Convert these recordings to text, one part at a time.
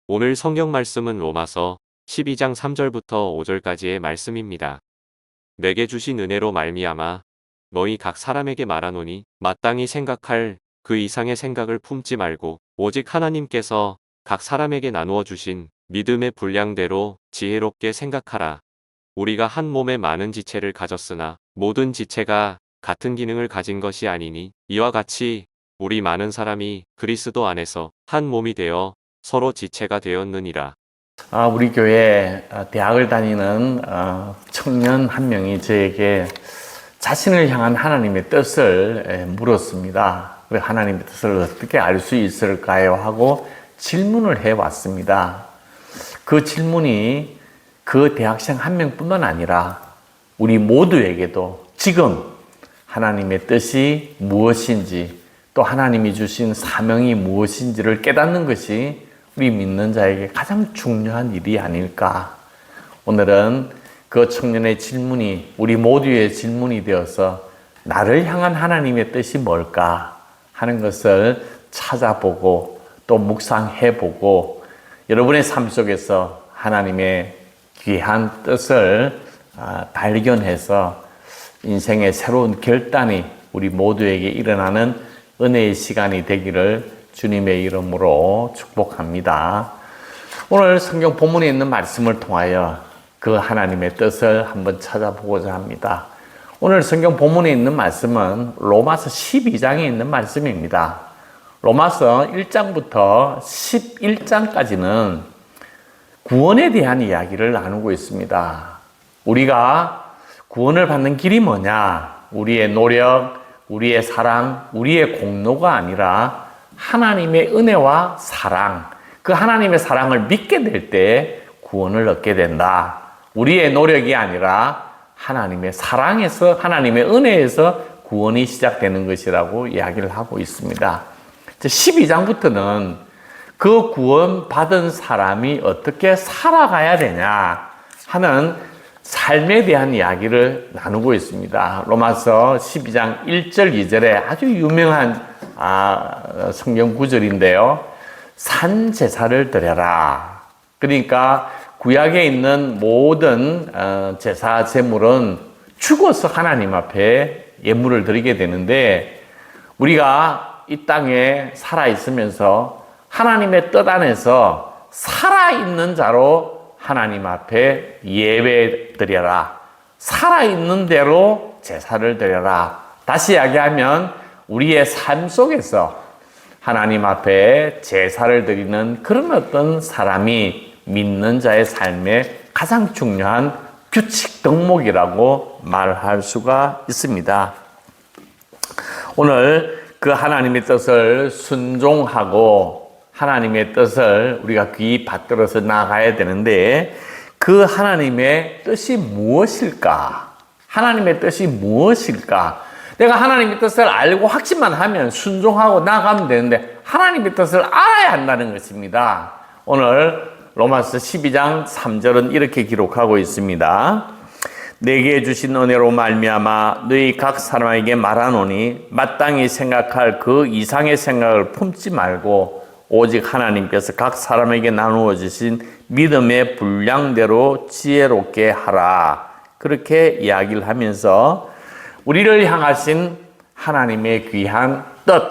오늘 성경 말씀은 로마서 12장 3절부터 5절까지의 말씀입니다. 내게 주신 은혜로 말미암아 너희 각 사람에게 말하노니 마땅히 생각할 그 이상의 생각을 품지 말고 오직 하나님께서 각 사람에게 나누어 주신 믿음의 분량대로 지혜롭게 생각하라. 우리가 한 몸에 많은 지체를 가졌으나 모든 지체가 같은 기능을 가진 것이 아니니 이와 같이 우리 많은 사람이 그리스도 안에서 한 몸이 되어 서로 지체가 되었느니라. 우리 교회 대학을 다니는 청년 한 명이 저에게 자신을 향한 하나님의 뜻을 물었습니다. 왜 하나님의 뜻을 어떻게 알 수 있을까요? 하고 질문을 해왔습니다. 그 질문이 그 대학생 한 명뿐만 아니라 우리 모두에게도 지금 하나님의 뜻이 무엇인지 또 하나님이 주신 사명이 무엇인지를 깨닫는 것이 우리 믿는 자에게 가장 중요한 일이 아닐까. 오늘은 그 청년의 질문이 우리 모두의 질문이 되어서 나를 향한 하나님의 뜻이 뭘까 하는 것을 찾아보고 또 묵상해보고 여러분의 삶 속에서 하나님의 귀한 뜻을 발견해서 인생의 새로운 결단이 우리 모두에게 일어나는 은혜의 시간이 되기를 주님의 이름으로 축복합니다. 오늘 성경 본문에 있는 말씀을 통하여 그 하나님의 뜻을 한번 찾아보고자 합니다. 오늘 성경 본문에 있는 말씀은 로마서 12장에 있는 말씀입니다. 로마서 1장부터 11장까지는 구원에 대한 이야기를 나누고 있습니다. 우리가 구원을 받는 길이 뭐냐? 우리의 노력, 우리의 사랑, 우리의 공로가 아니라 하나님의 은혜와 사랑, 그 하나님의 사랑을 믿게 될 때 구원을 얻게 된다. 우리의 노력이 아니라 하나님의 사랑에서, 하나님의 은혜에서 구원이 시작되는 것이라고 이야기를 하고 있습니다. 12장부터는 그 구원받은 사람이 어떻게 살아가야 되냐 하는 삶에 대한 이야기를 나누고 있습니다. 로마서 12장 1절, 2절에 아주 유명한 성경 구절인데요. 산 제사를 드려라. 그러니까 구약에 있는 모든 제사 제물은 죽어서 하나님 앞에 예물을 드리게 되는데 우리가 이 땅에 살아있으면서 하나님의 뜻 안에서 살아있는 자로 하나님 앞에 예배 드려라. 살아있는 대로 제사를 드려라. 다시 이야기하면 우리의 삶 속에서 하나님 앞에 제사를 드리는 그런 어떤 사람이 믿는 자의 삶의 가장 중요한 규칙 덕목이라고 말할 수가 있습니다. 오늘 그 하나님의 뜻을 순종하고 하나님의 뜻을 우리가 귀 받들어서 나아가야 되는데 그 하나님의 뜻이 무엇일까? 하나님의 뜻이 무엇일까? 내가 하나님의 뜻을 알고 확신만 하면 순종하고 나아가면 되는데 하나님의 뜻을 알아야 한다는 것입니다. 오늘 로마서 12장 3절은 이렇게 기록하고 있습니다. 내게 주신 은혜로 말미암아 너희 각 사람에게 말하노니 마땅히 생각할 그 이상의 생각을 품지 말고 오직 하나님께서 각 사람에게 나누어 주신 믿음의 분량대로 지혜롭게 하라. 그렇게 이야기를 하면서 우리를 향하신 하나님의 귀한 뜻,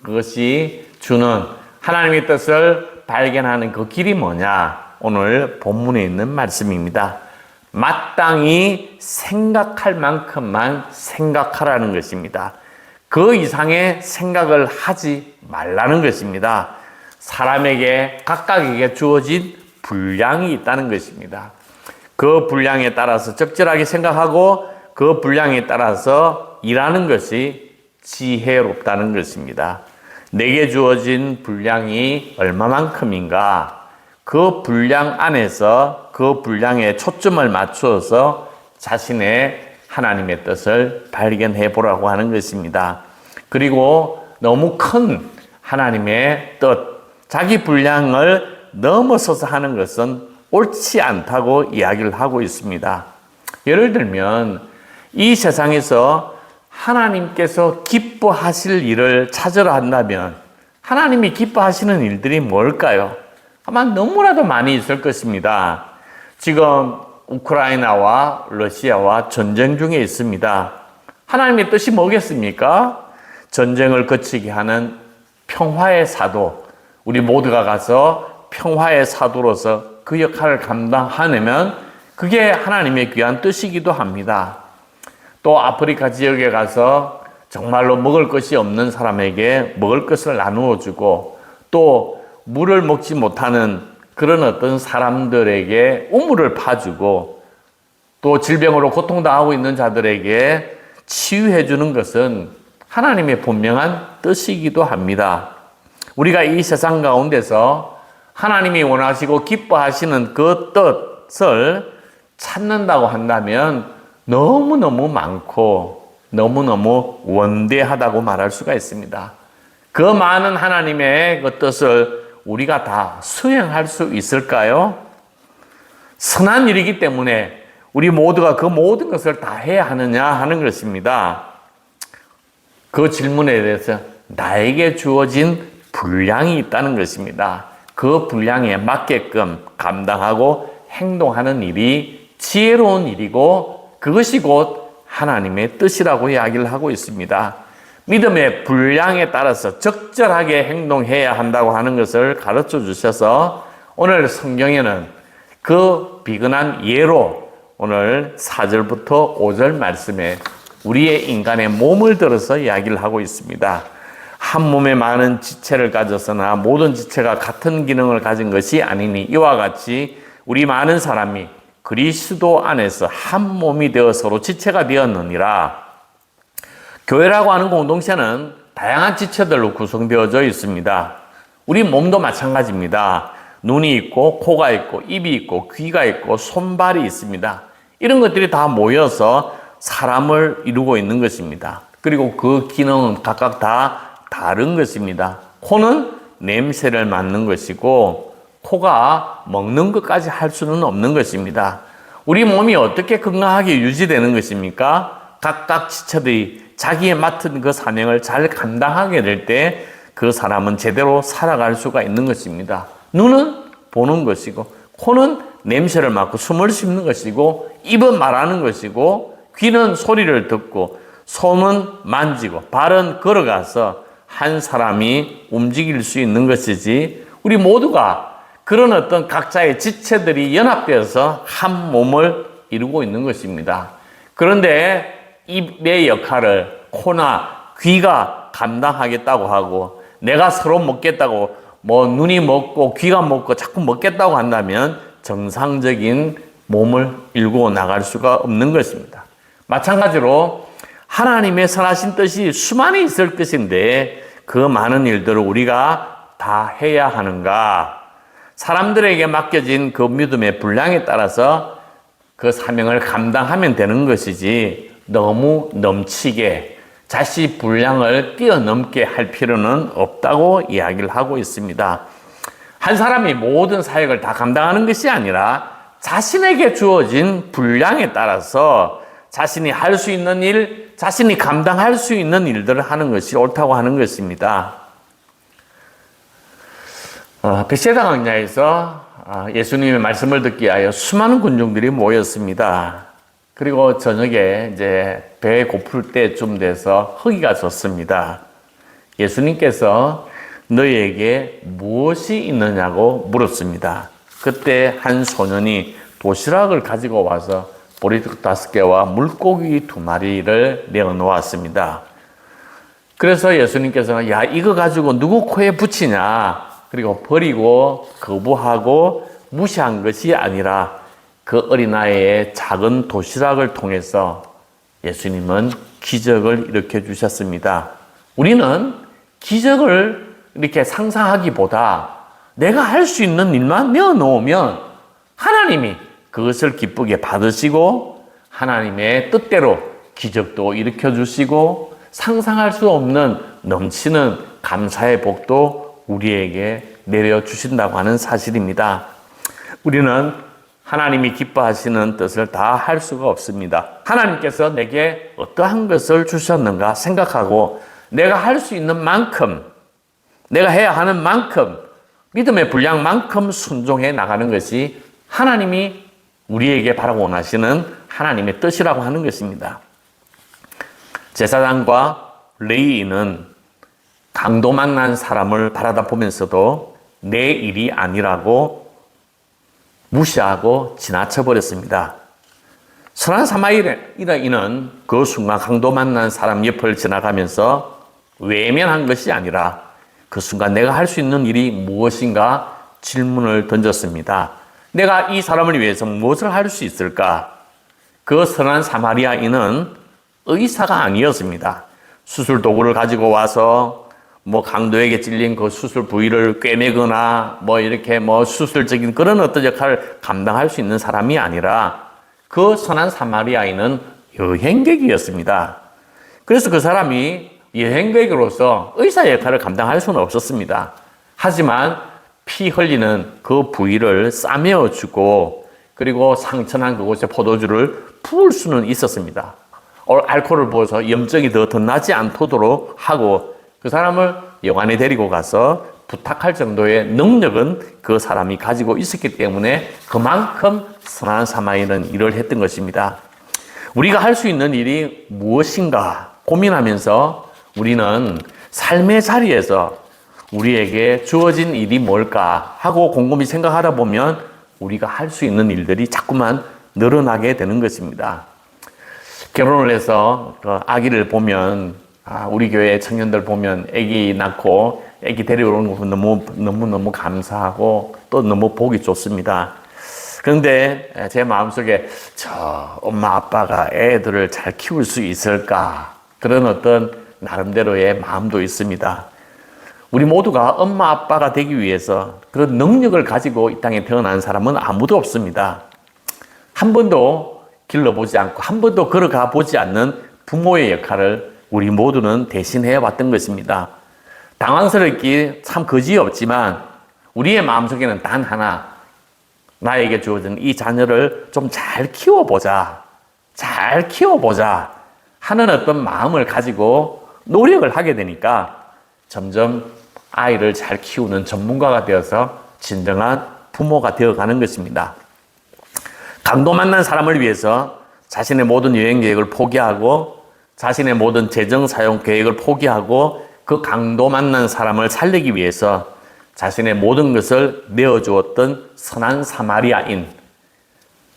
그것이 주는 하나님의 뜻을 발견하는 그 길이 뭐냐? 오늘 본문에 있는 말씀입니다. 마땅히 생각할 만큼만 생각하라는 것입니다. 그 이상의 생각을 하지 말라는 것입니다. 사람에게 각각에게 주어진 분량이 있다는 것입니다. 그 분량에 따라서 적절하게 생각하고 그 분량에 따라서 일하는 것이 지혜롭다는 것입니다. 내게 주어진 분량이 얼마만큼인가? 그 분량 안에서 그 분량에 초점을 맞추어서 자신의 하나님의 뜻을 발견해 보라고 하는 것입니다. 그리고 너무 큰 하나님의 뜻, 자기 분량을 넘어서서 하는 것은 옳지 않다고 이야기를 하고 있습니다. 예를 들면 이 세상에서 하나님께서 기뻐하실 일을 찾으러 한다면 하나님이 기뻐하시는 일들이 뭘까요? 아마 너무나도 많이 있을 것입니다. 지금 우크라이나와 러시아와 전쟁 중에 있습니다. 하나님의 뜻이 뭐겠습니까? 전쟁을 그치게 하는 평화의 사도, 우리 모두가 가서 평화의 사도로서 그 역할을 감당하려면 그게 하나님의 귀한 뜻이기도 합니다. 또 아프리카 지역에 가서 정말로 먹을 것이 없는 사람에게 먹을 것을 나누어 주고, 또 물을 먹지 못하는 그런 어떤 사람들에게 우물을 파주고, 또 질병으로 고통당하고 있는 자들에게 치유해 주는 것은 하나님의 분명한 뜻이기도 합니다. 우리가 이 세상 가운데서 하나님이 원하시고 기뻐하시는 그 뜻을 찾는다고 한다면 너무너무 많고 너무너무 원대하다고 말할 수가 있습니다. 그 많은 하나님의 그 뜻을 우리가 다 수행할 수 있을까요? 선한 일이기 때문에 우리 모두가 그 모든 것을 다 해야 하느냐 하는 것입니다. 그 질문에 대해서 나에게 주어진 분량이 있다는 것입니다. 그 분량에 맞게끔 감당하고 행동하는 일이 지혜로운 일이고, 그것이 곧 하나님의 뜻이라고 이야기를 하고 있습니다. 믿음의 분량에 따라서 적절하게 행동해야 한다고 하는 것을 가르쳐 주셔서 오늘 성경에는 그 비근한 예로 오늘 4절부터 5절 말씀에 우리의 인간의 몸을 들어서 이야기를 하고 있습니다. 한 몸에 많은 지체를 가졌으나 모든 지체가 같은 기능을 가진 것이 아니니 이와 같이 우리 많은 사람이 그리스도 안에서 한 몸이 되어 서로 지체가 되었느니라. 교회라고 하는 공동체는 다양한 지체들로 구성되어져 있습니다. 우리 몸도 마찬가지입니다. 눈이 있고 코가 있고 입이 있고 귀가 있고 손발이 있습니다. 이런 것들이 다 모여서 사람을 이루고 있는 것입니다. 그리고 그 기능은 각각 다 다른 것입니다. 코는 냄새를 맡는 것이고 코가 먹는 것까지 할 수는 없는 것입니다. 우리 몸이 어떻게 건강하게 유지되는 것입니까? 각각 지체들이 자기의 맡은 그 사명을 잘 감당하게 될 때 그 사람은 제대로 살아갈 수가 있는 것입니다. 눈은 보는 것이고, 코는 냄새를 맡고 숨을 쉬는 것이고, 입은 말하는 것이고, 귀는 소리를 듣고, 손은 만지고, 발은 걸어가서 한 사람이 움직일 수 있는 것이지, 우리 모두가 그런 어떤 각자의 지체들이 연합되어서 한 몸을 이루고 있는 것입니다. 그런데 입의 역할을 코나 귀가 감당하겠다고 하고, 내가 서로 먹겠다고 눈이 먹고 귀가 먹고 자꾸 먹겠다고 한다면 정상적인 몸을 이루고 나갈 수가 없는 것입니다. 마찬가지로 하나님의 선하신 뜻이 수많이 있을 것인데 그 많은 일들을 우리가 다 해야 하는가? 사람들에게 맡겨진 그 믿음의 분량에 따라서 그 사명을 감당하면 되는 것이지, 너무 넘치게 자식 분량을 뛰어넘게 할 필요는 없다고 이야기를 하고 있습니다. 한 사람이 모든 사역을 다 감당하는 것이 아니라 자신에게 주어진 분량에 따라서 자신이 할 수 있는 일, 자신이 감당할 수 있는 일들을 하는 것이 옳다고 하는 것입니다. 베세다 광야에서 예수님의 말씀을 듣기 위하여 수많은 군중들이 모였습니다. 그리고 저녁에 이제 배 고플 때쯤 돼서 허기가 졌습니다. 예수님께서 너희에게 무엇이 있느냐고 물었습니다. 그때 한 소년이 도시락을 가지고 와서 보리떡 5개와 물고기 2마리를 내어놓았습니다. 그래서 예수님께서는 야, 이거 가지고 누구 코에 붙이냐? 그리고 버리고 거부하고 무시한 것이 아니라 그 어린아이의 작은 도시락을 통해서 예수님은 기적을 일으켜 주셨습니다. 우리는 기적을 이렇게 상상하기보다 내가 할 수 있는 일만 내어놓으면 하나님이 그것을 기쁘게 받으시고 하나님의 뜻대로 기적도 일으켜 주시고 상상할 수 없는 넘치는 감사의 복도 우리에게 내려주신다고 하는 사실입니다. 우리는 하나님이 기뻐하시는 뜻을 다 할 수가 없습니다. 하나님께서 내게 어떠한 것을 주셨는가 생각하고 내가 할 수 있는 만큼, 내가 해야 하는 만큼 믿음의 분량만큼 순종해 나가는 것이 하나님이 우리에게 바라고 원하시는 하나님의 뜻이라고 하는 것입니다. 제사장과 레위인은 강도 만난 사람을 바라다 보면서도 내 일이 아니라고 무시하고 지나쳐 버렸습니다. 선한 사마리아인은 그 순간 강도 만난 사람 옆을 지나가면서 외면한 것이 아니라 그 순간 내가 할 수 있는 일이 무엇인가 질문을 던졌습니다. 내가 이 사람을 위해서 무엇을 할 수 있을까? 그 선한 사마리아인은 의사가 아니었습니다. 수술 도구를 가지고 와서 강도에게 찔린 그 수술 부위를 꿰매거나 이렇게 수술적인 그런 어떤 역할을 감당할 수 있는 사람이 아니라 그 선한 사마리아인은 여행객이었습니다. 그래서 그 사람이 여행객으로서 의사 역할을 감당할 수는 없었습니다. 하지만 피 흘리는 그 부위를 싸매어 주고 그리고 상처난 그곳에 포도주를 부을 수는 있었습니다. 알코올을 부어서 염증이 더 나지 않도록 하고 그 사람을 영안에 데리고 가서 부탁할 정도의 능력은 그 사람이 가지고 있었기 때문에 그만큼 선한 사마리아인은 일을 했던 것입니다. 우리가 할 수 있는 일이 무엇인가 고민하면서 우리는 삶의 자리에서 우리에게 주어진 일이 뭘까 하고 곰곰이 생각하다 보면 우리가 할 수 있는 일들이 자꾸만 늘어나게 되는 것입니다. 결혼을 해서 아기를 보면 우리 교회 청년들 보면 아기 낳고 아기 데려오는 거 너무 감사하고 또 너무 보기 좋습니다. 그런데 제 마음속에 저 엄마 아빠가 애들을 잘 키울 수 있을까 그런 어떤 나름대로의 마음도 있습니다. 우리 모두가 엄마 아빠가 되기 위해서 그런 능력을 가지고 이 땅에 태어난 사람은 아무도 없습니다. 한 번도 길러보지 않고 한 번도 걸어가 보지 않는 부모의 역할을 우리 모두는 대신해 왔던 것입니다. 당황스럽기 참 그지없지만 우리의 마음속에는 단 하나, 나에게 주어진 이 자녀를 좀 잘 키워보자 하는 어떤 마음을 가지고 노력을 하게 되니까 점점 아이를 잘 키우는 전문가가 되어서 진정한 부모가 되어가는 것입니다. 강도 만난 사람을 위해서 자신의 모든 여행 계획을 포기하고 자신의 모든 재정 사용 계획을 포기하고 그 강도 만난 사람을 살리기 위해서 자신의 모든 것을 내어주었던 선한 사마리아인.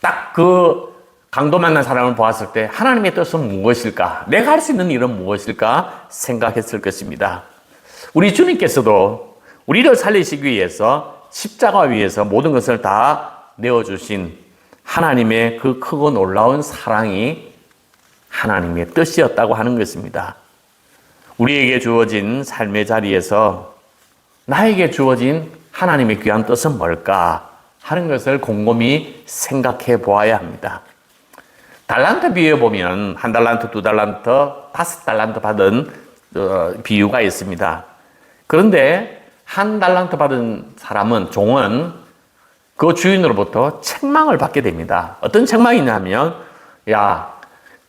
딱 그 강도 만난 사람을 보았을 때 하나님의 뜻은 무엇일까? 내가 할 수 있는 일은 무엇일까? 생각했을 것입니다. 우리 주님께서도 우리를 살리시기 위해서 십자가 위에서 모든 것을 다 내어주신 하나님의 그 크고 놀라운 사랑이 하나님의 뜻이었다고 하는 것입니다. 우리에게 주어진 삶의 자리에서 나에게 주어진 하나님의 귀한 뜻은 뭘까 하는 것을 곰곰이 생각해 보아야 합니다. 달란트 비유에 보면 1달란트, 2달란트, 5달란트 받은 비유가 있습니다. 그런데 1달란트 받은 사람은, 종은 그 주인으로부터 책망을 받게 됩니다. 어떤 책망이냐면, 야,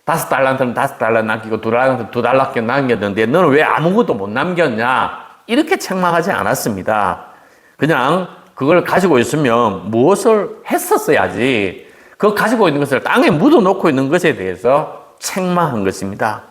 5달란트는 5달란트 남기고 2달란트 2달란트 남겼는데 너는 왜 아무것도 못 남겼냐? 이렇게 책망하지 않았습니다. 그냥 그걸 가지고 있으면 무엇을 했었어야지. 그 가지고 있는 것을 땅에 묻어놓고 있는 것에 대해서 책망한 것입니다.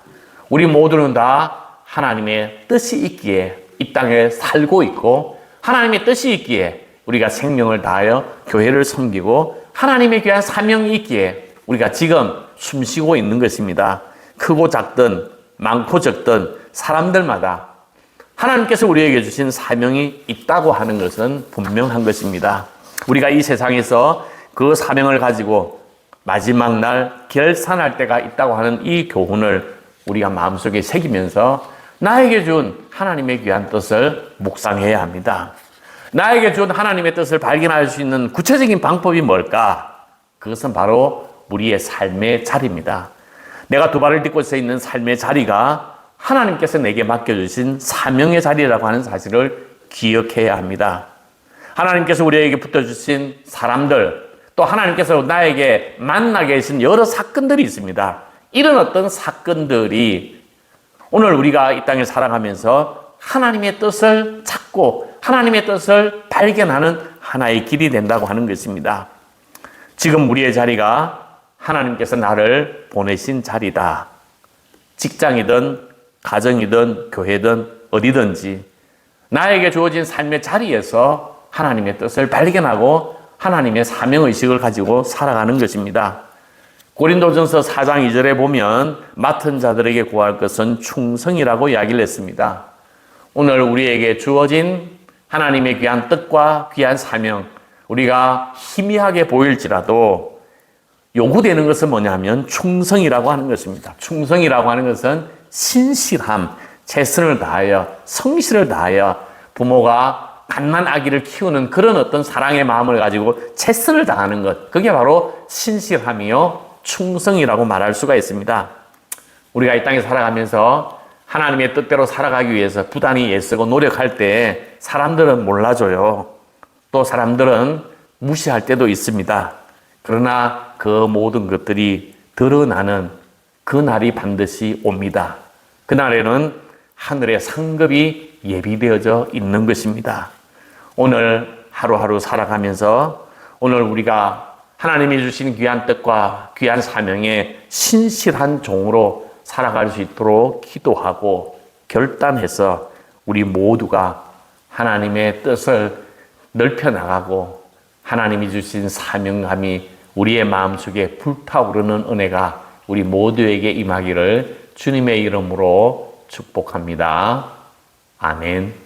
우리 모두는 다 하나님의 뜻이 있기에 이 땅에 살고 있고, 하나님의 뜻이 있기에 우리가 생명을 다하여 교회를 섬기고, 하나님의 귀한 사명이 있기에 우리가 지금 숨쉬고 있는 것입니다. 크고 작든 많고 적든 사람들마다 하나님께서 우리에게 주신 사명이 있다고 하는 것은 분명한 것입니다. 우리가 이 세상에서 그 사명을 가지고 마지막 날 결산할 때가 있다고 하는 이 교훈을 우리가 마음속에 새기면서 나에게 준 하나님의 귀한 뜻을 묵상해야 합니다. 나에게 준 하나님의 뜻을 발견할 수 있는 구체적인 방법이 뭘까? 그것은 바로 우리의 삶의 자리입니다. 내가 두 발을 딛고 서 있는 삶의 자리가 하나님께서 내게 맡겨주신 사명의 자리라고 하는 사실을 기억해야 합니다. 하나님께서 우리에게 붙어주신 사람들, 또 하나님께서 나에게 만나게 하신 여러 사건들이 있습니다. 이런 어떤 사건들이 오늘 우리가 이 땅을 살아가면서 하나님의 뜻을 찾고 하나님의 뜻을 발견하는 하나의 길이 된다고 하는 것입니다. 지금 우리의 자리가 하나님께서 나를 보내신 자리다. 직장이든 가정이든 교회든 어디든지 나에게 주어진 삶의 자리에서 하나님의 뜻을 발견하고 하나님의 사명의식을 가지고 살아가는 것입니다. 고린도전서 4장 2절에 보면 맡은 자들에게 구할 것은 충성이라고 이야기를 했습니다. 오늘 우리에게 주어진 하나님의 귀한 뜻과 귀한 사명, 우리가 희미하게 보일지라도 요구되는 것은 뭐냐면 충성이라고 하는 것입니다. 충성이라고 하는 것은 신실함, 최선을 다하여 성실을 다하여 부모가 갓난 아기를 키우는 그런 어떤 사랑의 마음을 가지고 최선을 다하는 것, 그게 바로 신실함이요 충성이라고 말할 수가 있습니다. 우리가 이 땅에 살아가면서 하나님의 뜻대로 살아가기 위해서 부단히 애쓰고 노력할 때 사람들은 몰라줘요. 또 사람들은 무시할 때도 있습니다. 그러나 그 모든 것들이 드러나는 그 날이 반드시 옵니다. 그날에는 하늘의 상급이 예비되어져 있는 것입니다. 오늘 하루하루 살아가면서 오늘 우리가 하나님이 주신 귀한 뜻과 귀한 사명에 신실한 종으로 살아갈 수 있도록 기도하고 결단해서 우리 모두가 하나님의 뜻을 넓혀나가고 하나님이 주신 사명감이 우리의 마음속에 불타오르는 은혜가 우리 모두에게 임하기를 주님의 이름으로 축복합니다. 아멘.